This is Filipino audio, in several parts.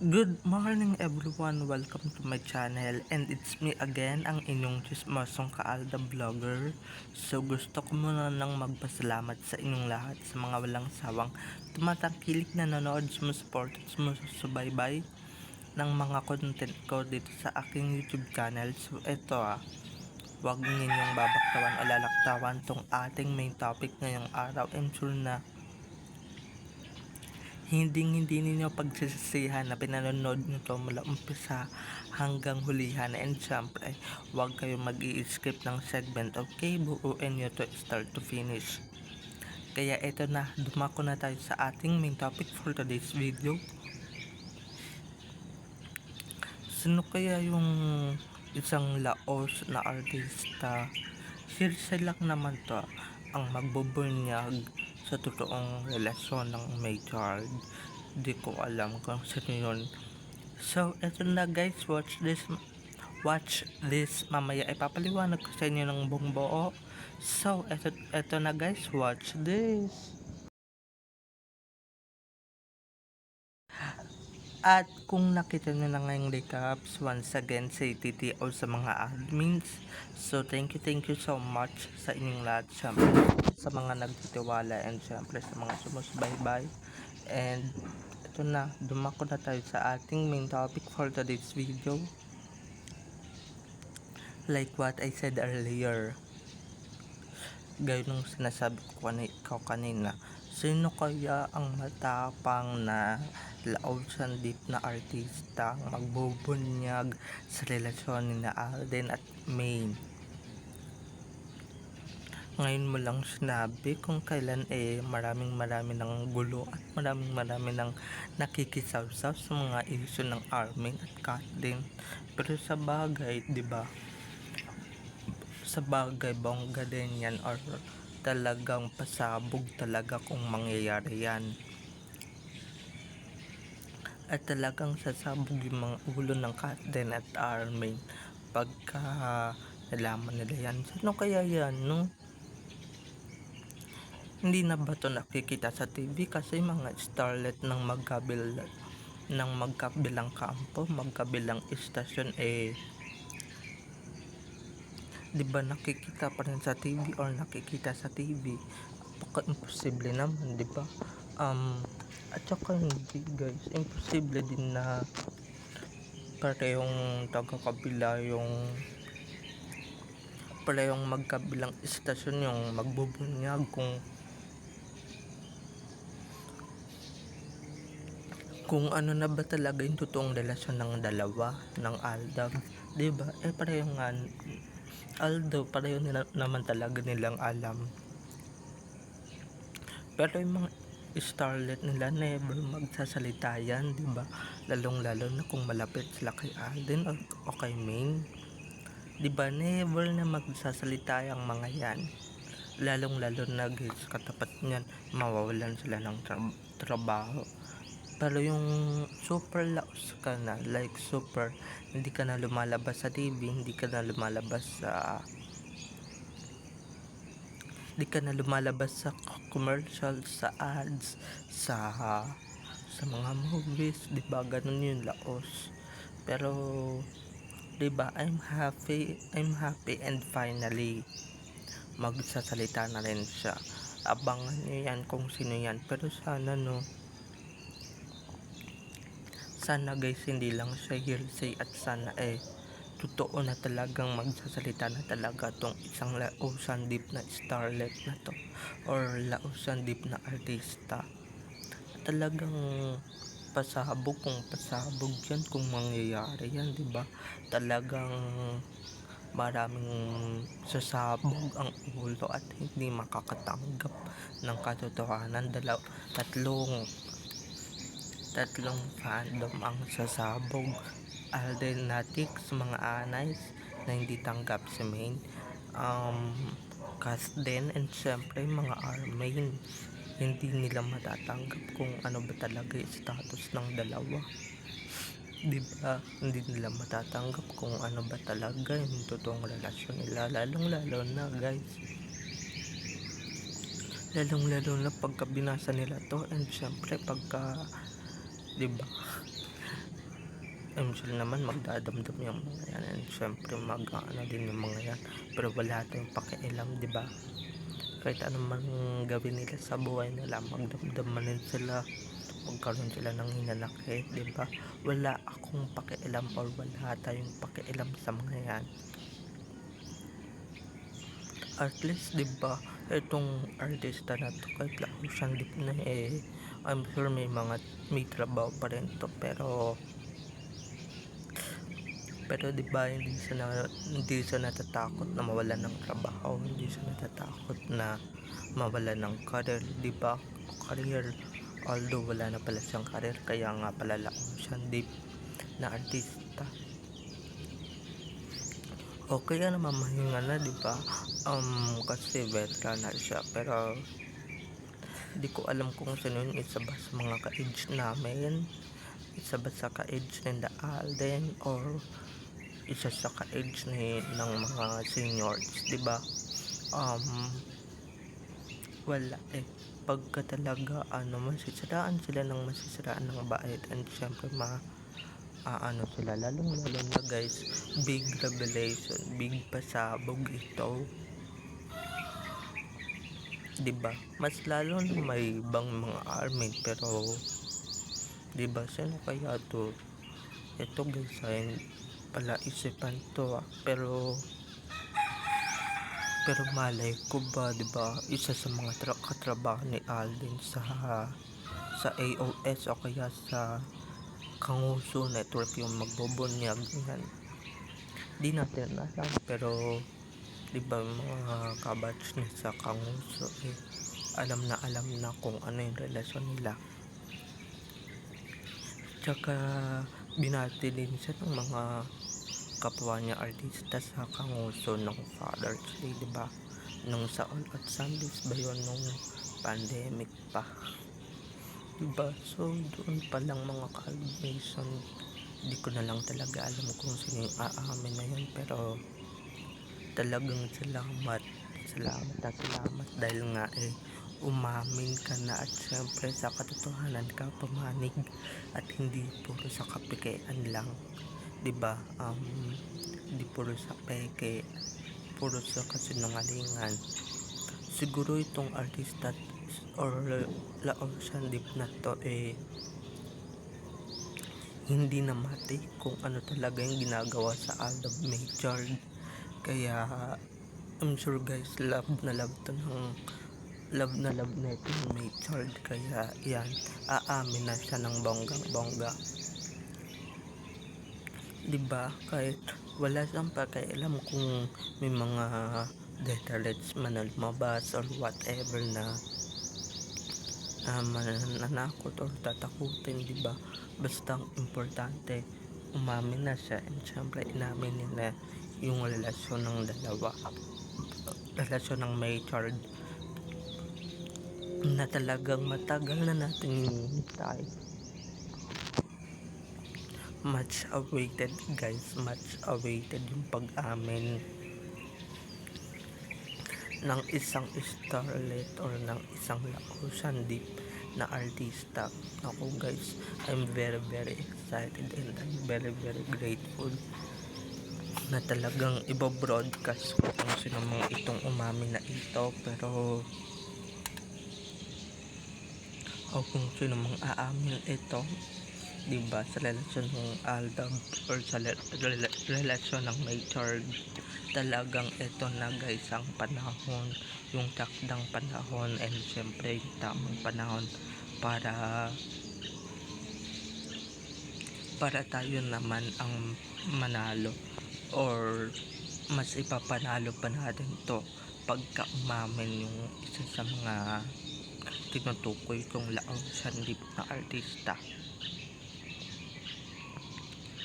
Good morning everyone, welcome to my channel and it's me again, ang inyong chismosong kaalda vlogger. So gusto ko muna nang magpasalamat sa inyong lahat sa mga walang sawang tumatangkilik na nanonood, sumusuport at sumusubaybay ng mga content ko dito sa aking YouTube channel. So eto huwag ninyong babaktawan o lalaktawan tong ating main topic ngayong araw. I'm sure na hindi ninyo pagsisisihan na pinanonood nyo to mula umpisa hanggang hulihan. And syempre, huwag kayo mag-i-skip ng segment, okay? Buuin nyo to start to finish. Kaya eto na, dumako na tayo sa ating main topic for today's video. Sino kaya yung isang laos na artista? Hearsay lang naman to ang magbubunyag sa totoong relasyon ng may child. Di ko alam kung sino yun. So, eto na guys, watch this. Mamaya ipapaliwanag ko sa inyo ng buong buo. So, eto na guys, watch this. At kung nakita nyo na ngayong recaps, once again say TTO sa mga admins. So thank you so much sa inyong lahat, syempre sa mga nagtitiwala and syempre sa mga sumusubaybay. And ito na, dumako na tayo sa ating main topic for today's video. Like what I said earlier, gaya nung sinasabi ko kanina, sino kaya ang matapang na laosan deep na artista ang magbubunyag sa relasyon ni na Alden at Maine? Ngayon mo lang sinabi kung kailan maraming ng gulo at maraming ng nakikisawsaw sa mga issue ng Armin at Kathleen. Pero sa bagay, di ba? Sa bagay, bongga din yan or talagang pasabog talaga kung mangyayari yan. At talagang sasabog yung mga ulo ng Kathleen at Armin pagka nalaman nila yan. Sino kaya yan, no? Hindi na ba ito nakikita sa TV? Kasi mga starlet ng magkabilang kampo, magkabilang istasyon di ba nakikita pa rin sa TV or nakikita sa TV? Imposible naman, di ba? At saka hindi guys, imposible din na parehong magkabilang istasyon yung magbubunyag kung ano na ba talaga yung totoong relasyon ng dalawa, ng Aldab, di ba? Pareho nga, although pareho naman talaga nilang alam, pero yung mga starlet nila never magsasalita yan, di ba? Lalo na kung malapit sila kay Alden o kay Maine, di ba? Never na magsasalita yung mga yan. Lalo na guys, katapat niyan mawawalan sila ng trabaho. Pero yung super laos ka na, like super, hindi ka na lumalabas sa TV, hindi ka na lumalabas sa commercial, sa ads, sa mga movies, di ba? Ganun yung laos. Pero di ba, I'm happy and finally magsasalita na rin siya. Abangan nyo yan kung sino yan. Pero sana guys, hindi lang siya hearsay at sana totoo na talagang magsasalita na talaga tong isang lausan deep na starlet na to or lausan deep na artista. Talagang pasabog yan kung mangyayari yan, di ba? Talagang maraming sasabog ang ulo at hindi makakatanggap ng katotohanan. Tatlong fandom ang sasabog. Aldenatics, mga anays na hindi tanggap si Maine, Kathleen, and syempre mga Armin. Hindi nila matatanggap kung ano ba talaga yung status ng dalawa, diba? Hindi nila matatanggap kung ano ba talaga yung totoong relasyon nila, lalong na guys, lalong na pagka binasa nila to and syempre pagka, diba, sure naman magdadamdam yung mga yan, and syempre mag-aano din yung mga yan, pero wala tayong pakialam, di ba? Kahit anong gawin nila sa buhay nila, magdamdam man din sila, magkaroon sila ng hinanakit, di ba? Wala akong pakialam or wala tayong pakialam sa mga yan. At least, di ba, itong artista na to, kahit Ocean Deep na I'm sure may trabaho pa rin to, pero di ba hindi siya natatakot na mawalan ng trabaho, hindi siya natatakot na mawalan ng career, di ba? Career, although wala na pala siyang career, kaya nga pala Ocean Deep na artista. O kaya naman mahinga na, di ba? Kasi veteran na siya, pero di ko alam kung sino yun, isa ba sa mga ka-age namin, isa ba sa ka-age ni Alden, or isa sa ka-age ng mga seniors, di ba? Wala pagka talaga masisiraan sila ng bait, and syempre sila, lalong na guys, big revelation, big pasabog ito, di ba? Mas lalo na may ibang mga army, pero di ba, sino kaya to? Ito guys, ay pala isipan to, pero malay ko ba, di ba, isa sa mga katrabaho ni Alden sa AOS o kaya sa Kanguso Network yung magbobunyag yan, di natin alam, pero di ba mga kabatch niya sa Kanguso, alam na kung ano yung relasyon nila. Tsaka binati din siya ng mga kapwa niya artista sa Kanguso ng Father's Day, di ba? Nung sa All Out Sundays ba yun, nung pandemic pa, di ba? So doon pa lang mga ka-albation, di ko na lang talaga alam kung sino yung aamin na yun, pero talagang salamat dahil nga umamin ka na, at syempre sa katotohanan ka pumanig, at hindi puro sa kapikean lang, di ba? Hindi puro sa peke, puro sa kasinungalingan. Siguro itong artista or Ocean Deep na to hindi na mati kung ano talaga yung ginagawa sa Aldab Major, kaya I'm sure guys, love na itong Major, kaya yan, aamin na siya ng bonggang-bongga, di ba? Kahit wala siyang pakialam kung may mga detalits man na lumabas or whatever na mananakot or tatakutin, di ba? Basta ang importante, umamin na siya, and syempre inamin nila yung relasyon ng Major na talagang matagal na natin hinihintay. Much awaited guys, much awaited yung pag-amin ng isang starlet or ng isang Ocean Deep na artista. Ako guys, I'm very excited, and I'm very grateful na talagang ibabroadcast ko kung sino mga itong umamin na ito, pero kung sino mga aamin ito, diba, sa relasyon ng Aldab or sa relasyon ng Major. Talagang ito na guys ang panahon, yung takdang panahon, and syempre yung tamang panahon para tayo naman ang manalo, or mas ipapanalo pa natin to pagka umamin yung isa sa mga tinutukoy kong Ocean Deep na artista,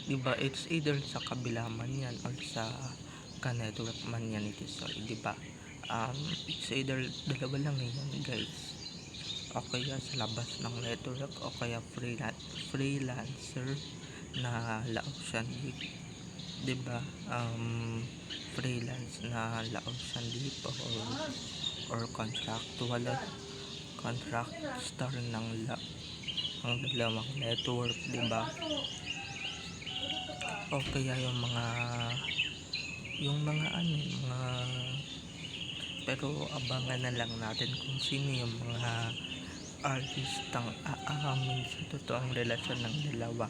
diba? It's either sa kabila man yan or sa ka-network man yan, diba? It's either dalawa lang yan guys, o kaya sa labas ng network, o kaya freelancer na Ocean Deep, diba? Freelance na Ocean Deep, or contract star ng dalawang network, diba? o kaya yung mga ano, mga pero abangan na lang natin kung sino yung mga artistang aamin sa totoong relasyon ng dalawa,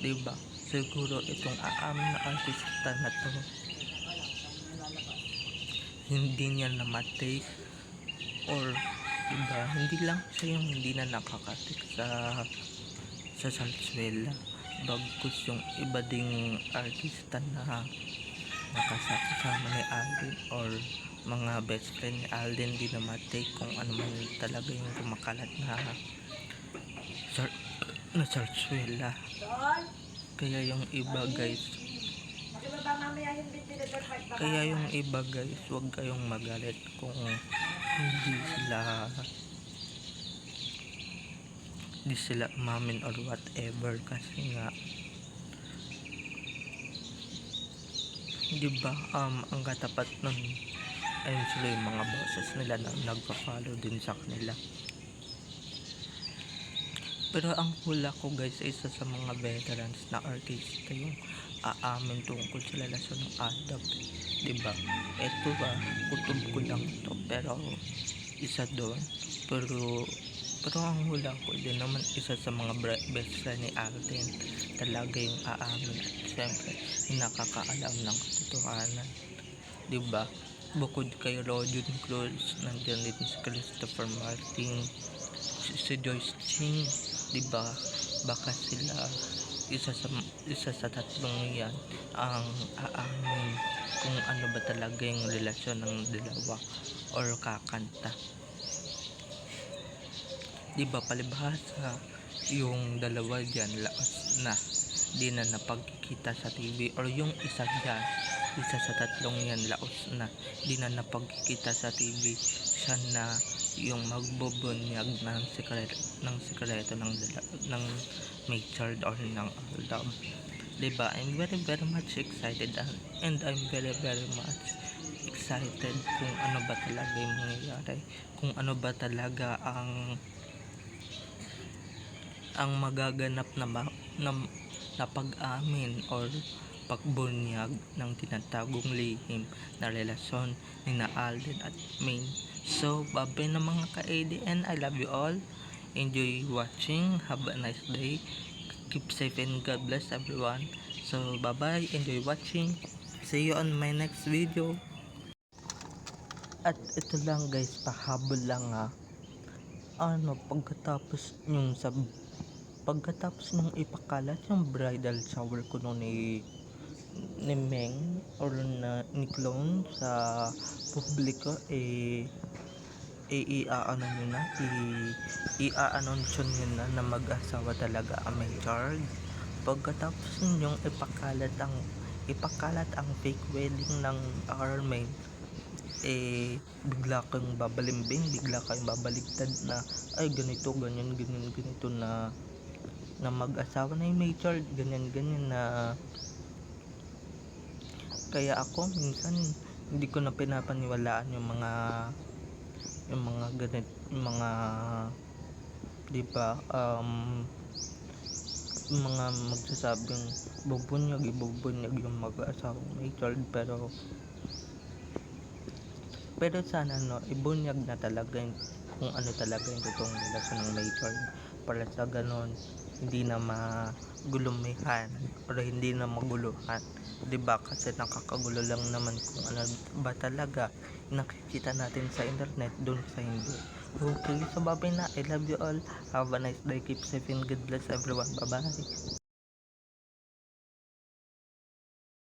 'di ba? Siguro itong aamin na artista na 'to, hindi niya na matake or 'di ba, hindi lang siya yung hindi na nakakatik sa Salsuela, bagkus yung iba ding artista na nakasama ni Alden or mga best friend ni Alden, di na matake kung ano man talaga yung kumakalat na Salsuela. Kaya yung iba guys, wag kayong magalit kung hindi sila umamin or whatever, kasi nga, di ba, ang katapat nun ayun sila yung mga boses nila na nagpa-follow din sa kanila. Pero ang hula ko guys, isa sa mga veterans na artista yung aamin tungkol sa relasyon ng Adab, diba? Eto ba, kutob ko lang to, pero isa doon. Pero ang hula ko din naman, isa sa mga best friend ni Alden talaga yung aamin, at syempre nakakaalam ng katotohanan, diba? Bukod kay Roger Cruz, nandiyan din si Christopher Martin, si Joyce Ching, diba? Baka sila isa sa tatlong yan ang aamin kung ano ba talaga yung relasyon ng dalawa or kakanta, diba? Palibhasa yung dalawa dyan laos na di na napagkikita sa TV, or yung isa dyan, isa sa tatlong yan laos na di na napagkikita sa TV, siya na yung magbubunyag ng sikreto ng Machard or ng Aldab, diba? I'm very much excited, and I'm very much excited kung ano ba talaga yung mangyayari, kung ano ba talaga ang magaganap na pag-amin or pagbunyag ng tinatagong lihim na relasyon ni na Alden at Maine. So, bye na mga ka-ADN. I love you all. Enjoy watching. Have a nice day. Keep safe and God bless everyone. So, bye-bye. Enjoy watching. See you on my next video. At ito lang guys, pahabol lang pagkatapos nung ipakalat yung bridal shower ko nung ni Meng or ni Clone sa publiko, i-a-anunsyon nyo na mag-asawa talaga ang Machard. Pagkatapos ninyong ipakalat ang fake wedding ng Armain, bigla kayong babaligtad na ay ganito na mag-asawa na yung Machard, ganyan na. Kaya ako minsan hindi ko na pinapaniwalaan yung diba, mga magsasabing bubunyag yung mag-asawang Machard, pero sana ibunyag na talaga kung ano talaga yung totoong relasyon ng Machard, para sa ganon hindi na magulumihan or hindi na maguluhan, diba? Kasi nakakagulo lang naman kung ano ba talaga nakikita natin sa internet dun sa hindi. Okay, so bye na. I love you all. Have a nice day. Keep safe and God bless everyone. Bye bye.